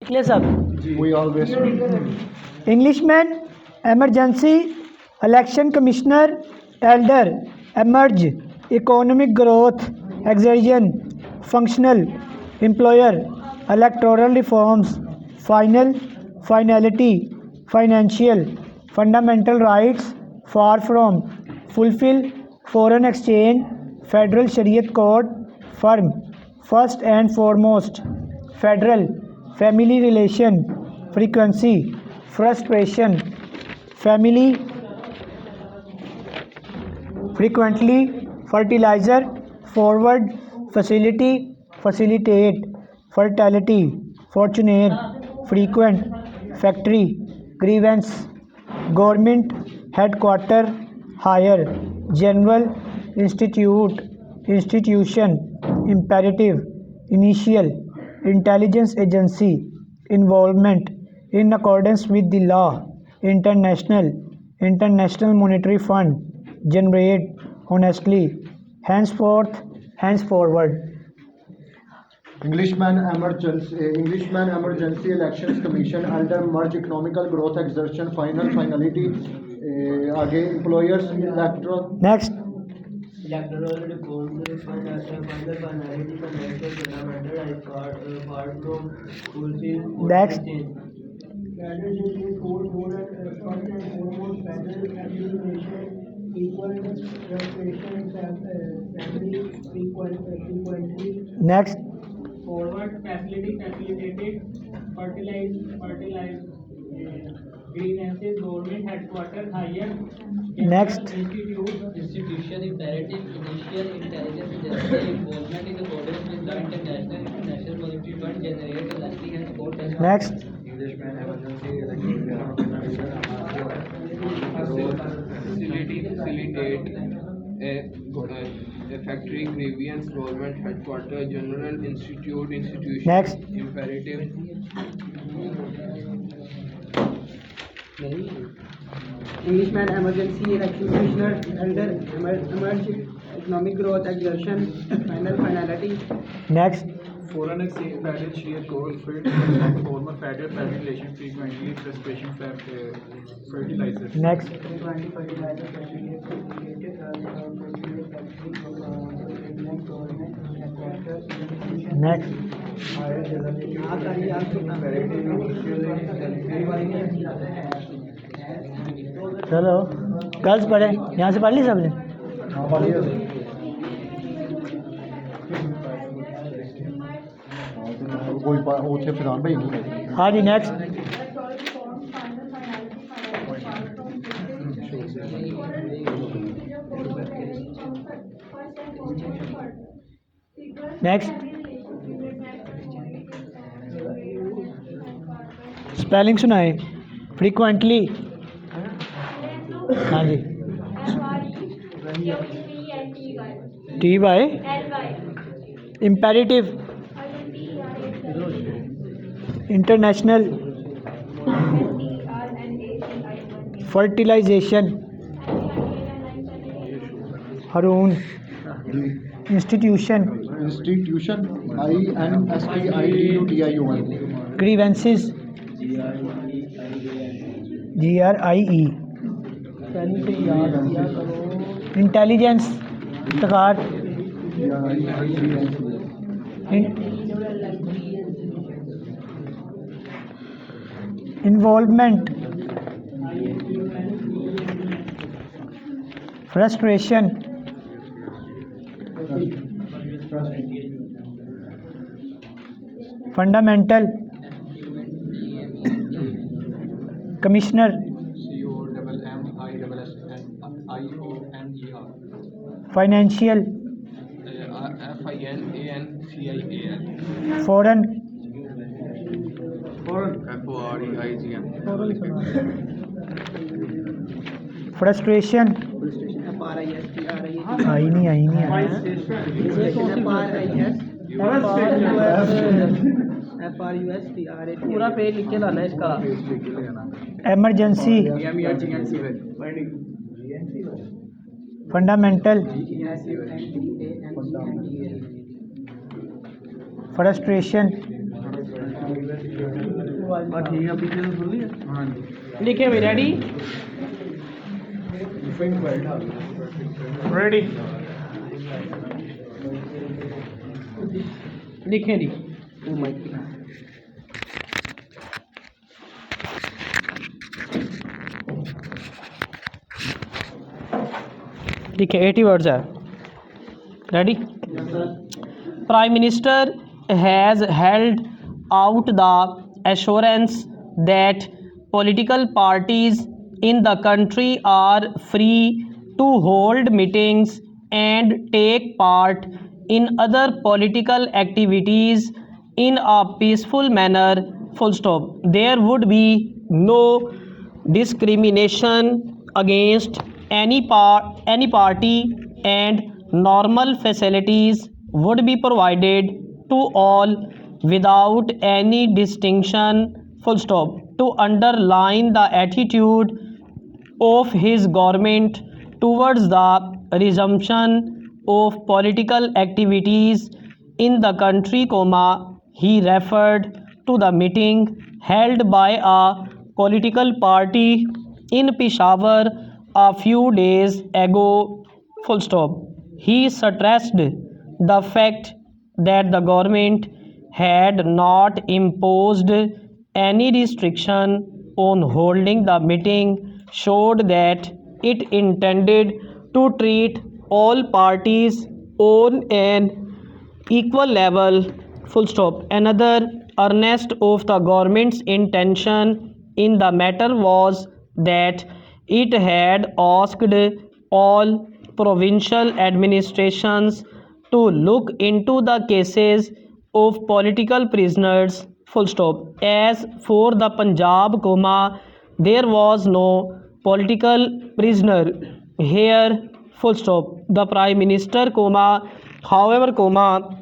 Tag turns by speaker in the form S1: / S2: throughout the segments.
S1: clear sir?
S2: We always
S1: Englishman, emergency, election commissioner, elder, emerge, economic growth, exertion, functional, employer, electoral reforms, final, finality, financial, fundamental rights, far from, fulfill, foreign exchange, federal shariat code, firm, first and foremost, federal, family relation, frequency, frustration, family, frequently, fertilizer, forward, facility, facilitate, fertility, fortunate, frequent, factory, grievance, government, headquarter, higher, general, institute, institution, imperative, initial, intelligence agency, involvement, in accordance with the law, international, international monetary fund, generate, honestly, henceforth, henceforward.
S2: Englishman Emergency Elections Commission under merge economical growth exertion final finality आगे employers electoral
S1: Next,
S3: electoral reforms, final finality, financial fundamental rights, far from fulfill
S1: next,
S3: federal shariat code, first and foremost federal administration, equal restoration, family, frequently,
S1: next,
S3: forward, facility, facilitated, fertilize, grievances, government headquarters, higher,
S1: next,
S3: institution, imperative, initial, intelligence agency, involvement in accordance with the international monetary fund, generate, honesty, and support.
S1: next,
S2: Englishman Emergency Election
S4: facilitate a factory, grievance, government headquarters, general institution,
S1: next,
S4: imperative,
S3: Englishman Emergency Election Commissioner, Elder, Emerge, Economic Growth Exertion, Final Finality,
S1: next,
S5: Foreign exchange, federal shariat code, former federal relation, frequently, frustration, fertilizer.
S1: next,
S3: frequently fertilizer, facilitated,
S1: next. चलो girls पढ़े यहाँ से पढ़ ली सबने
S2: कोई उसे फिर भाई नहीं
S1: हाँ जी नेक्स्ट नेक्स्ट स्पेलिंग सुनाए फ्रीक्वेंटली हाँ जी TY imperative international fertilization Haroon institution
S2: INSTITUTION
S1: grievances GRIE intelligence तकार involvement frustration fundamental commissioner financial
S4: FINANCIAL
S1: foreign
S4: FOREIGN
S1: frustration आई नहीं आई
S3: पूरा पेज लिख के लाना है इसका
S1: emergency fundamental frustration
S5: ठीक है पीछे से खुली है हाँ जी
S6: लिखे भाई रेडी
S5: रेडी
S6: लिखे जी लिखे 80 वर्ड्स है ready Prime Minister has held out the assurance that political parties in the country are free to hold meetings and take part in other political activities in a peaceful manner. Full stop. There would be no discrimination against any party, and normal facilities would be provided to all without any distinction. Full stop. To underline the attitude of his government towards the resumption of political activities in the country, he referred to the meeting held by a political party in Peshawar a few days ago. Full stop. He stressed the fact that the government had not imposed any restriction on holding the meeting, showed that it intended to treat all parties on an equal level. Full stop. Another earnest of the government's intention in the matter was that it had asked all provincial administrations to look into the cases of political prisoners. Full stop. As for the Punjab, there was no political prisoner here. Full stop. The Prime Minister, however,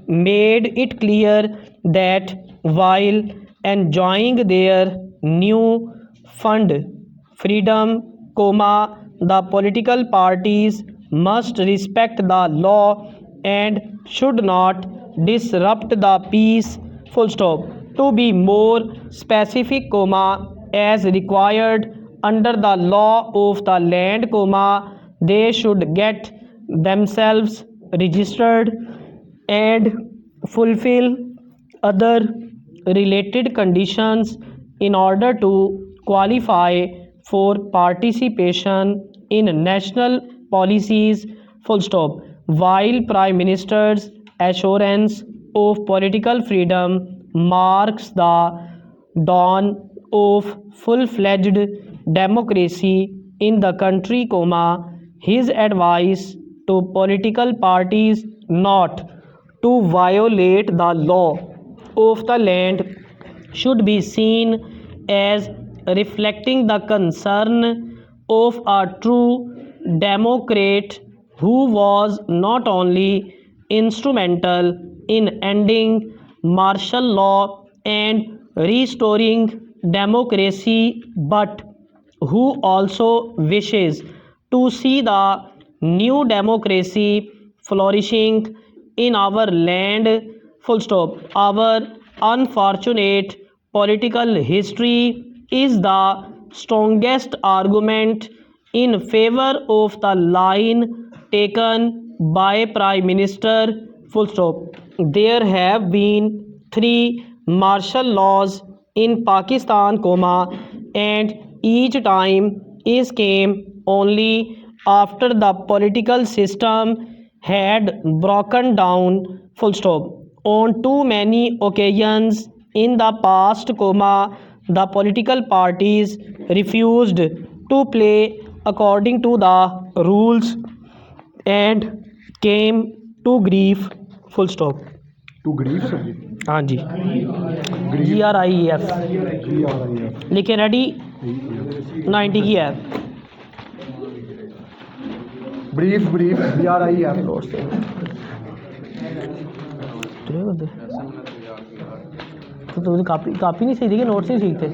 S6: made it clear that while enjoying their new fund freedom, the political parties must respect the law and should not disrupt the peace. Full stop. To be more specific, as required under the law of the land, they should get themselves registered and fulfill other related conditions in order to qualify for participation in national policies. Full stop. While Prime Minister's assurance of political freedom marks the dawn of full-fledged democracy in the country, his advice to political parties not to violate the law of the land should be seen as reflecting the concern of a true democrat who was not only instrumental in ending martial law and restoring democracy, but who also wishes to see the new democracy flourishing in our land. Full stop. Our unfortunate political history is the strongest argument in favor of the line taken by Prime Minister. Full stop. There have been 3 martial laws in Pakistan, and each time is came only after the political system had broken down. Full stop. On too many occasions in the past, the political parties refused to play according to the rules and came to grief. Full stop.
S2: To grief sir जी
S6: हाँ जी GRIEF लिखे ready 90 की है
S2: brief BRIEF
S6: तो तुमने copy नहीं सही थी कि नोट्स नहीं ठीक थे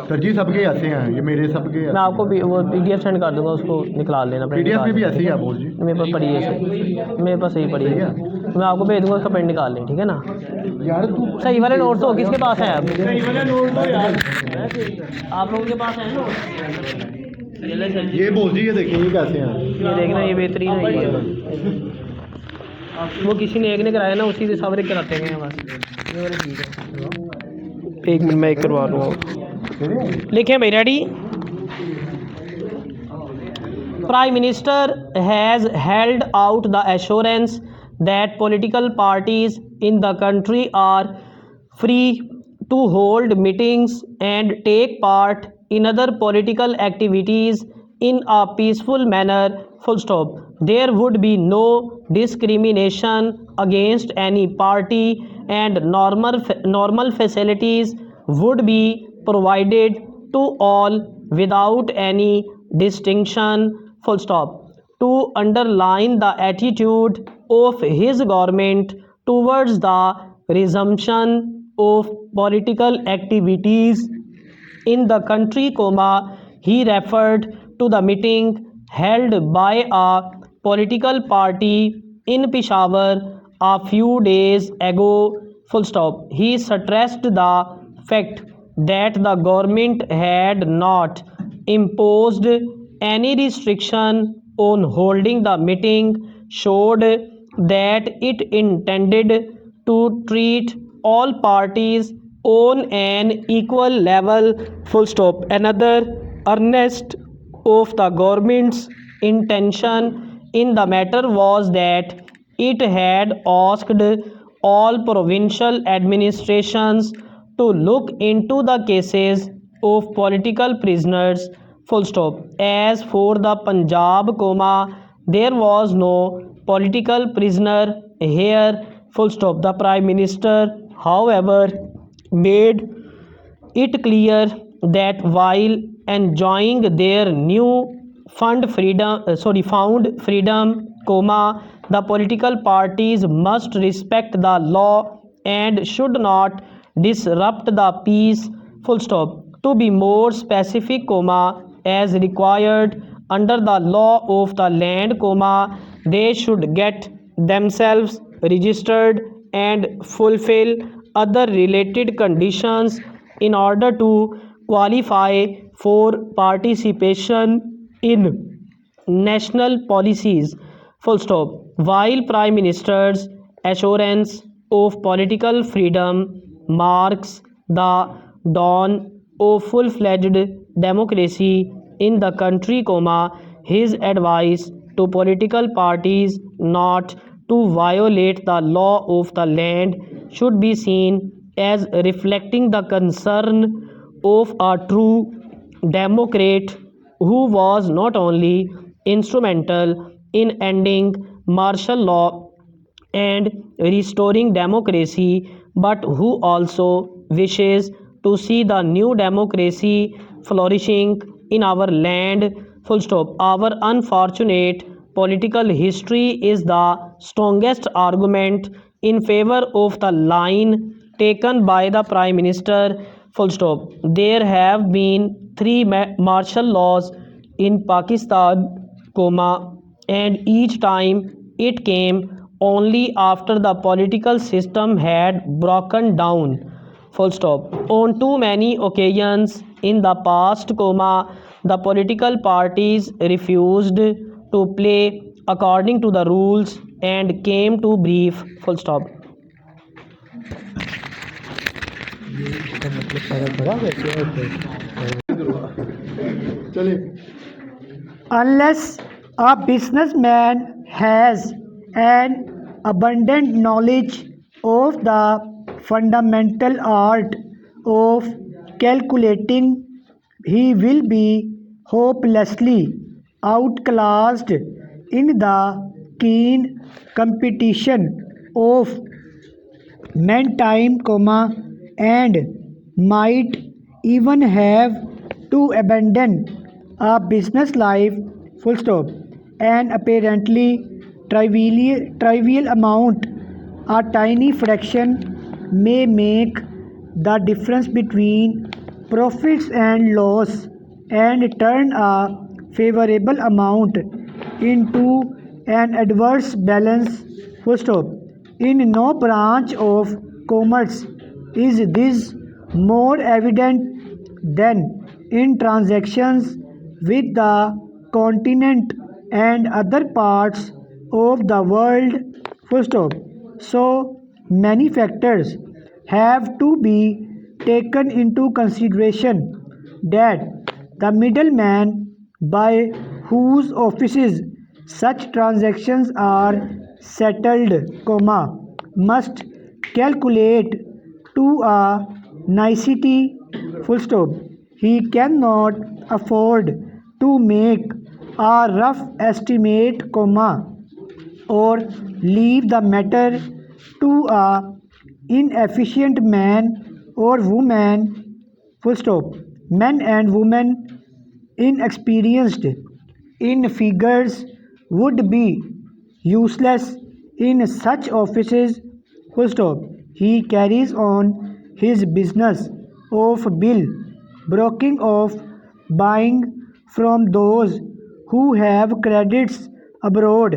S2: सर जी सबके ऐसे हैं ये मेरे सबके
S6: मैं आपको वो PDF सेंड कर दूंगा उसको निकाल लेना
S2: PDF में भी ऐसे ही है बोल जी
S6: मेरे पास पड़ी है सही मेरे पास सही पड़ी है मैं आपको भेज दूंगा, उसका प्रिंट निकाल लें, ठीक है ना।
S2: यार तू
S6: सही वाले नोट्स हो किसके पास है? अब आप लोगों के पास है नोट?
S2: ये बोल जी, ये देखिए ये कैसे हैं।
S6: ये देखना, ये बेहतरीन है ये। वो किसी ने एक ने कराया ना, उसी से सारे कराते गए हैं बस। ये वाले ठीक है। एक मिनट मैं एक करवा लूँगा। लिखें भाई, ready. Prime Minister has held out the assurance that political parties in the country are free to hold meetings and take part in other political activities in a peaceful manner. Full stop. There would be no discrimination against any party and normal facilities would be provided to all without any distinction. Full stop. To underline the attitude of his government towards the resumption of political activities in the country, he referred to the meeting held by a political party in Peshawar a few days ago. Full stop. He stressed the fact that the government had not imposed any restriction on holding the meeting, showed that it intended to treat all parties on an equal level. Full stop. Another earnest of the government's intention in the matter was that it had asked all provincial administrations to look into the cases of political prisoners. Full stop. As for the Punjab, there was no political prisoner here. Full stop. The Prime Minister, however, made it clear that while enjoying their new found freedom, the political parties must respect the law and should not disrupt the peace. Full stop. To be more specific, as required under the law of the land, they should get themselves registered and fulfill other related conditions in order to qualify for participation in national policies. Full stop. While Prime Minister's assurance of political freedom marks the dawn of full-fledged democracy in the country, his advice to political parties not to violate the law of the land should be seen as reflecting the concern of a true democrat who was not only instrumental in ending martial law and restoring democracy, but who also wishes to see the new democracy flourishing in our land. Full stop. Our unfortunate political history is the strongest argument in favor of the line taken by the Prime Minister. Full stop. There have been 3 martial laws in Pakistan, and each time it came only after the political system had broken down. Full stop. On too many occasions in the past, the political parties refused to play according to the rules and came to brief. Full stop.
S1: Unless a businessman has an abundant knowledge of the fundamental art of calculating, he will be hopelessly outclassed in the keen competition of man-time, and might even have to abandon a business life. Full stop. An apparently trivial amount, a tiny fraction, may make the difference between profits and loss and turn a favorable amount into an adverse balance. Full stop. In no branch of commerce is this more evident than in transactions with the continent and other parts of the world. Full stop. So many factors have to be taken into consideration that the middleman by whose offices such transactions are settled, comma, must calculate to a nicety, full stop. He cannot afford to make a rough estimate, comma, or leave the matter to a inefficient man or woman, full stop. Men and women inexperienced in figures would be useless in such offices, full stop. He carries on his business of bill broking, of buying from those who have credits abroad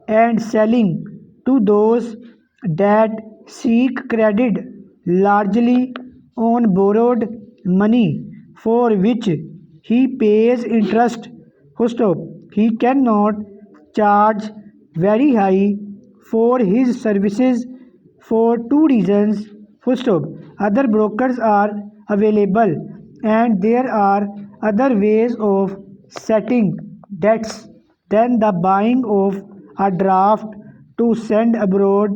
S1: and selling to those that seek credit, largely on borrowed money for which he pays interest. Full stop. He cannot charge very high for his services for two reasons. Full stop. Other brokers are available and there are other ways of setting debts than the buying of a draft to send abroad.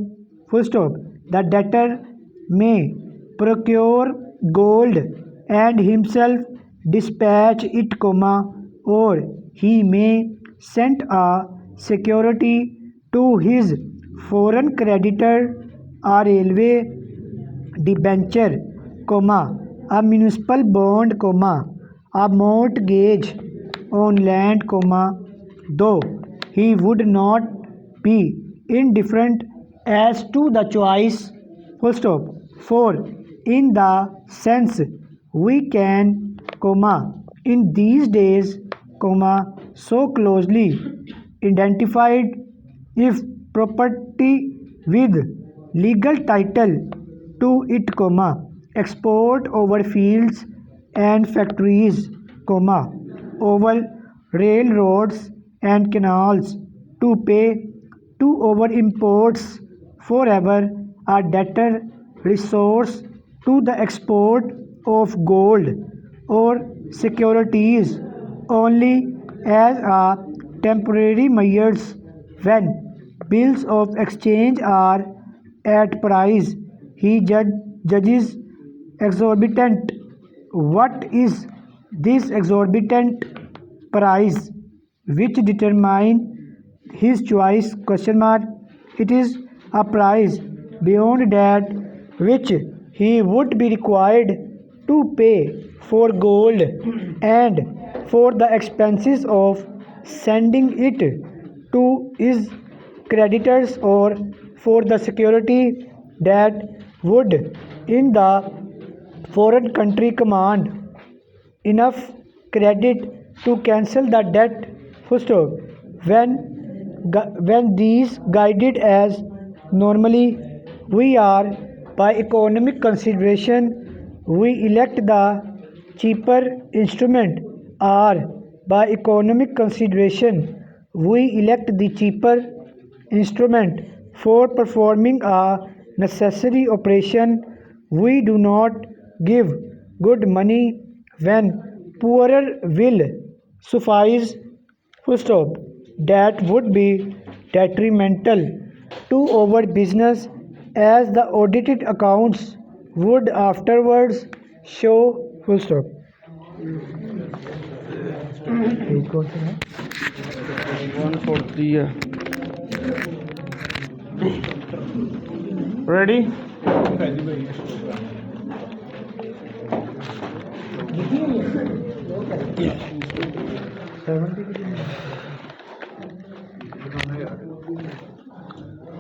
S1: Full stop. The debtor may procure gold and himself dispatch it, comma, or he may send a security to his foreign creditor, a railway debenture, comma, a municipal bond, comma, a mortgage on land, comma, though he would not be indifferent as to the choice, full stop. For in the sense we can, comma, in these days, comma, so closely identified, if property with legal title to it, comma, export over fields and factories, comma, over railroads and canals, to pay to over imports forever, a debtor resource to the export of gold or securities only as a temporary measures when bills of exchange are at price. He judges exorbitant. What is this exorbitant price which determine his choice, question mark? It is a price beyond that which he would be required to pay for gold and for the expenses of sending it to his creditors, or for the security that would in the foreign country command enough credit to cancel the debt, full stop. When these guided as normally we are by economic consideration, we elect the cheaper instrument, or by economic consideration we elect the cheaper instrument for performing a necessary operation. We do not give good money when poorer will suffice, full stop. That would be detrimental to our business, as the audited accounts would afterwards show, full stop. एक कौन सा है?
S6: 140 है. Ready?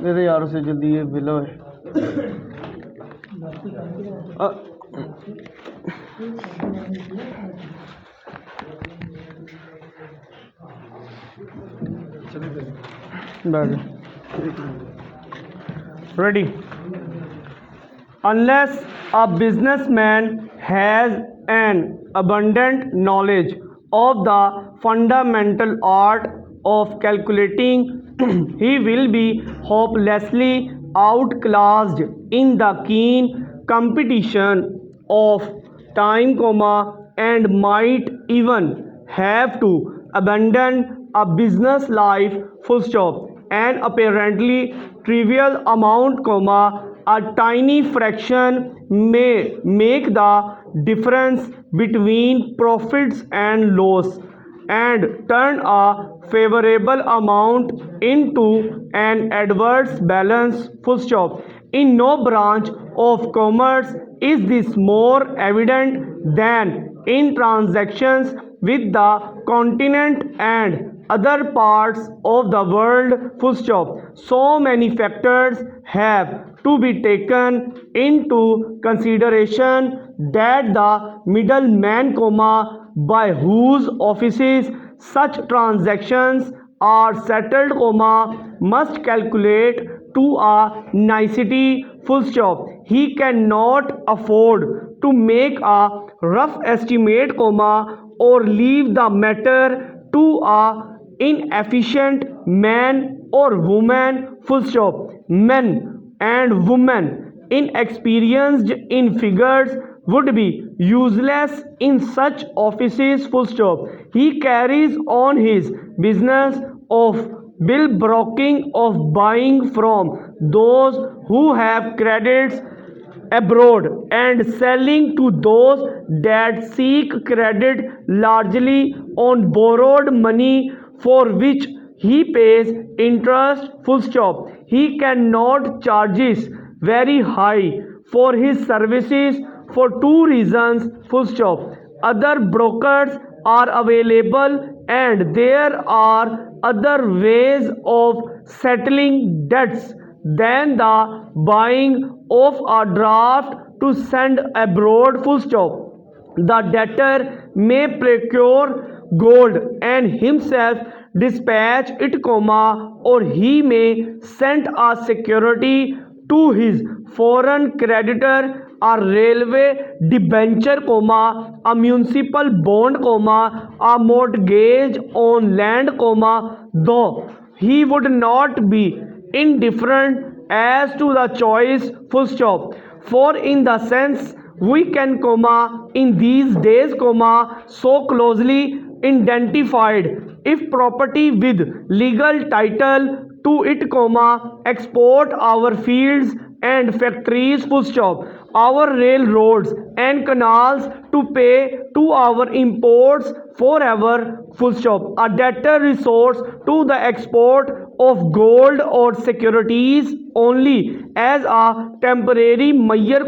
S6: दे दे यार उसे जल्दी, ये below है. बैठ जा. Ready? Unless a businessman has an abundant knowledge of the fundamental art of calculating, he will be hopelessly outclassed in the keen competition of time, and might even have to abandon a business life, full stop. An apparently trivial amount, a tiny fraction may make the difference between profits and loss and turn a favorable amount into an adverse balance, full stop. In no branch of commerce is this more evident than in transactions with the continent and other parts of the world, full stop. So many factors have to be taken into consideration that the middleman, by whose offices such transactions are settled, must calculate to a nicety, full stop. He cannot afford to make a rough estimate, or leave the matter to a inefficient man or woman, full stop. Men and women inexperienced in figures would be useless in such offices, full stop. He carries on his business of bill broking, of buying from those who have credits abroad and selling to those that seek credit largely on borrowed money, for which he pays interest, full stop. He cannot charges very high for his services for two reasons, full stop. Other brokers are available and there are other ways of settling debts than the buying of a draft to send abroad, full stop. The debtor may procure gold and himself dispatch it, or he may send a security to his foreign creditor, a railway debenture, a municipal bond, a mortgage on land, though he would not be indifferent as to the choice, full stop. For in the sense we can, in these days, so closely identified, if property with legal title to it, export our fields and factories, full stop, our railroads and canals to pay to our imports forever, full stop. A debtor resorts to the export of gold or securities only as a temporary measure,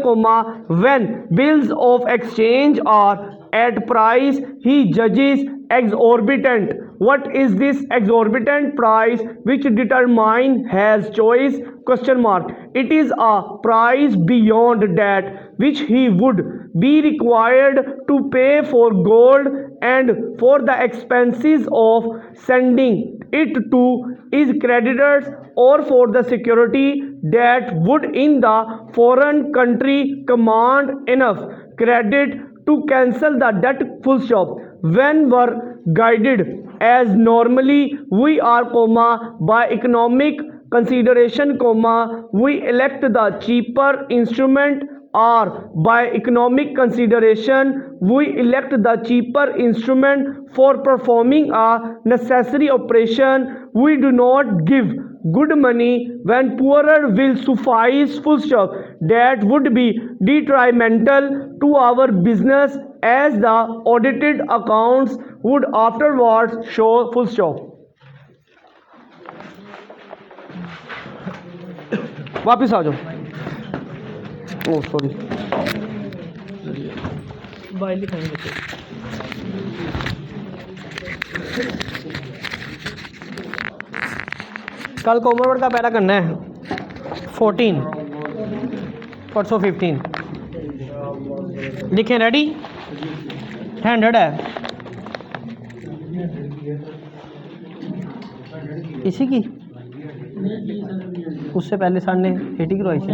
S6: when bills of exchange are at price he judges exorbitant. What is this exorbitant price which determine has choice, question mark? It is a price beyond that which he would be required to pay for gold and for the expenses of sending it to his creditors, or for the security that would in the foreign country command enough credit to cancel the debt, full stop. When we're guided as normally we are, by economic consideration, we elect the cheaper instrument, or by economic consideration we elect the cheaper instrument for performing a necessary operation, we do not give good money when poorer will suffice, full stop. That would be detrimental to our business, as the audited accounts would afterwards show, full stop. वापिस आ जाओ. Oh sorry, bile दिखाएंगे. कल common word का para करना है 14, परसों 15. लिखें, ready? 100 है इसी की. उससे पहले सर ने 80 करवाई थी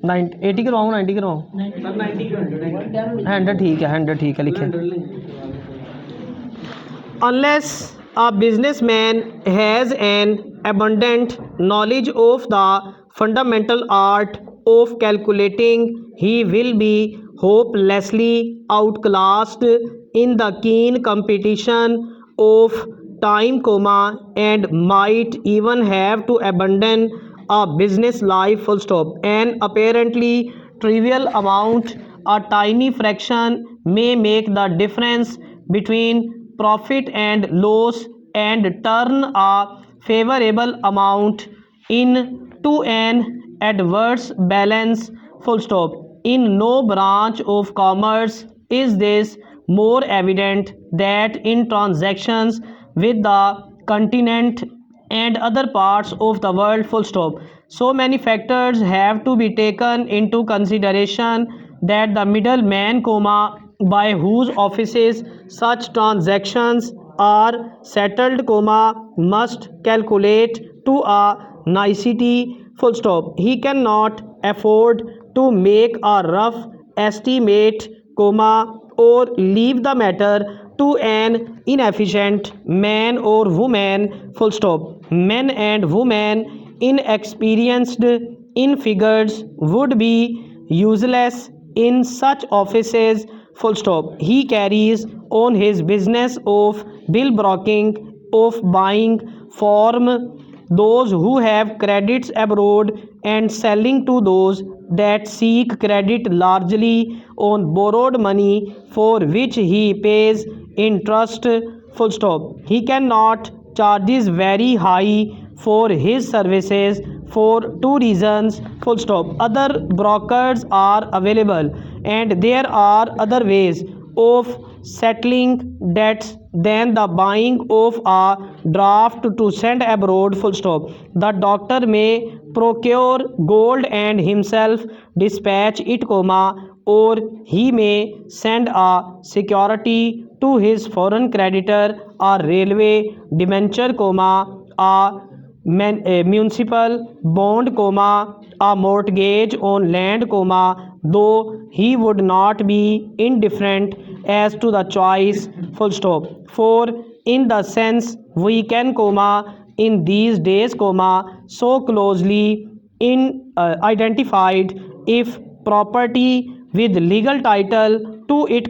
S6: ना 80 करवाऊँ 90 करवाऊँ 100 ठीक है 100 ठीक है लिखे unless a businessman has an abundant knowledge of the fundamental art of calculating, he will be hopelessly outclassed in the keen competition of time, and might even have to abandon a business life, full stop. An apparently trivial amount, a tiny fraction, may make the difference between profit and loss and turn a favorable amount into an adverse balance, full stop. In no branch of commerce is this more evident that in transactions with the continent and other parts of the world, full stop. So many factors have to be taken into consideration that the middleman, by whose offices such transactions are settled, must calculate to a nicety, full stop. He cannot afford to make a rough estimate, or leave the matter to an inefficient man or woman, full stop. Men and women inexperienced in figures would be useless in such offices, full stop. He carries on his business of bill broking, of buying from those who have credits abroad and selling to those that seek credit largely on borrowed money for which he pays interest, full stop. He cannot charges very high for his services for two reasons, full stop. Other brokers are available and there are other ways of settling debts than the buying of a draft to send abroad, full stop. The doctor may procure gold and himself dispatch it, or he may send a security to his foreign creditor, a railway debenture, a municipal bond, a mortgage on land, though he would not be indifferent as to the choice, full stop. For in the sense we can, in these days, so closely identified, if property with legal title to it,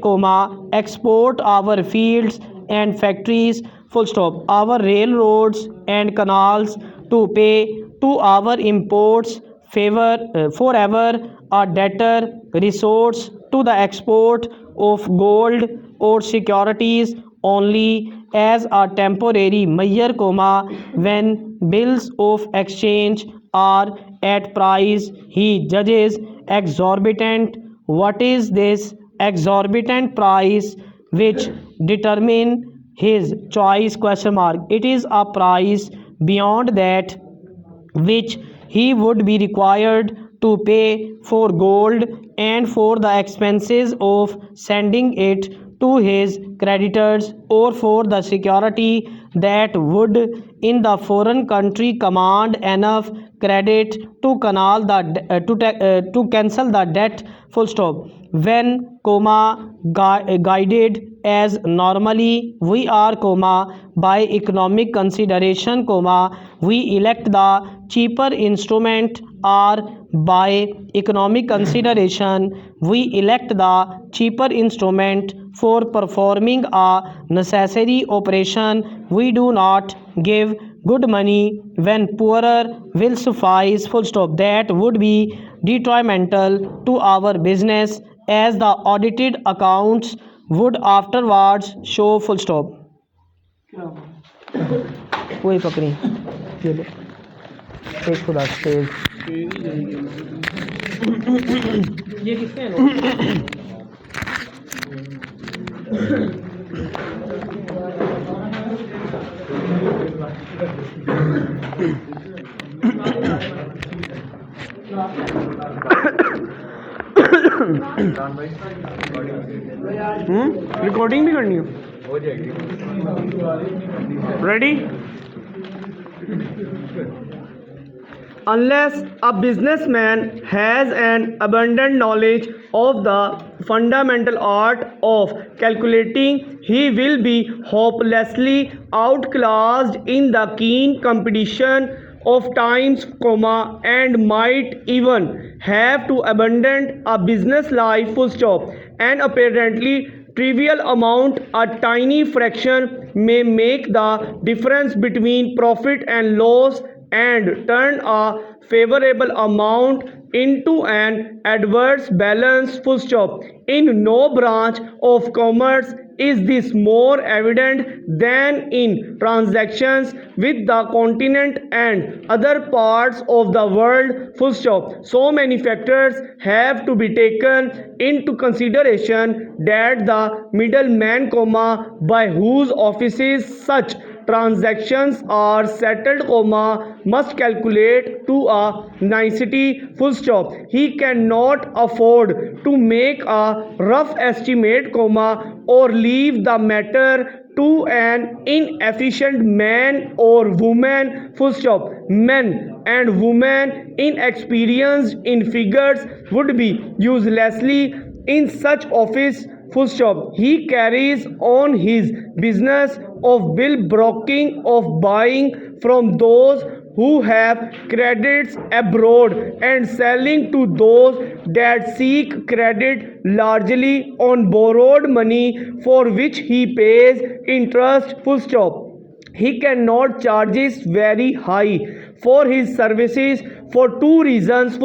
S6: export our fields and factories, full stop, our railroads and canals, to pay to our imports forever, a debtor resorts to the export of gold or securities only as a temporary measure, when bills of exchange are at price he judges exorbitant. What is this exorbitant price which determine his choice, question mark? It is a price beyond that which he would be required to pay for gold and for the expenses of sending it to his creditors, or for the security that would in the foreign country command enough credit to to cancel the debt, full stop. When, guided as normally we are, by economic consideration, we elect the cheaper instrument, or by economic consideration we elect the cheaper instrument for performing a necessary operation, we do not give good money when poorer will suffice, full stop. That would be detrimental to our business, as the audited accounts would afterwards show, full stop. वही पकड़ी ये लो एक खुदा तेज ये किसके हैं recording भी करनी हो जाएगी ready unless a businessman has an abundant knowledge of the fundamental art of calculating, he will be hopelessly outclassed in the keen competition of times, and might even have to abandon a business life, An apparently trivial amount, a tiny fraction, may make the difference between profit and loss and turn a favorable amount into an adverse balance, In no branch of commerce is this more evident than in transactions with the continent and other parts of the world, So many factors have to be taken into consideration that the middleman, by whose offices such transactions are settled, must calculate to a nicety, He cannot afford to make a rough estimate, or leave the matter to an inefficient man or woman, Men and women inexperienced in figures would be uselessly in such office, He carries on his business of bill broking, of buying from those who have credits abroad and selling to those that seek credit largely on borrowed money for which he pays interest, He cannot charges very high for his services for two reasons,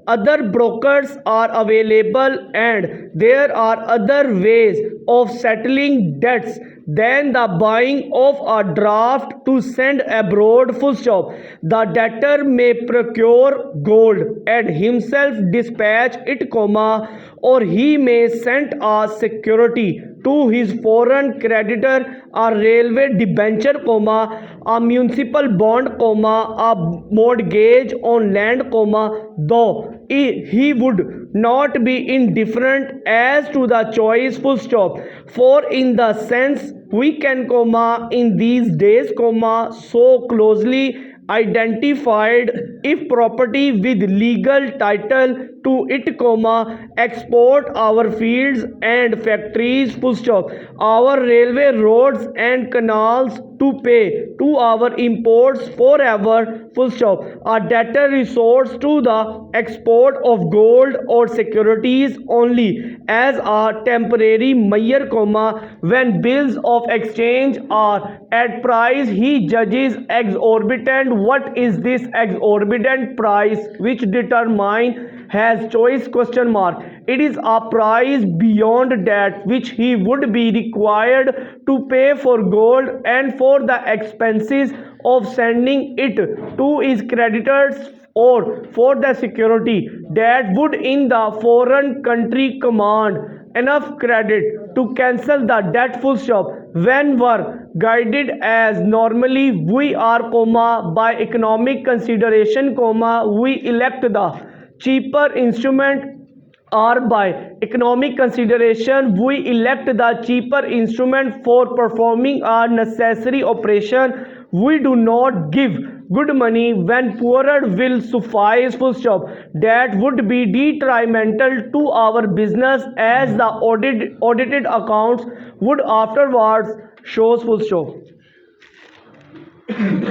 S6: Other brokers are available and there are other ways of settling debts than the buying of a draft to send abroad, The debtor may procure gold and himself dispatch it, or he may send a security to his foreign creditor, a railway debenture, a municipal bond, a mortgage on land, though he would not be indifferent as to the choice, For in the sense we can, in these days, so closely identified, if property with legal title to it, export our fields and factories, our railway roads and canals to pay to our imports forever, A debtor resorts to the export of gold or securities only as a temporary measure, when bills of exchange are at price he judges exorbitant. What is this exorbitant price which determine has choice, It is a price beyond that which he would be required to pay for gold and for the expenses of sending it to his creditors, or for the security that would in the foreign country command enough credit to cancel the debt, when were guided as normally we are, by economic consideration, we elect the cheaper instrument, or by economic consideration we elect the cheaper instrument for performing a necessary operation. We do not give good money when poorer will suffice, That would be detrimental to our business, as the audited accounts would afterwards show,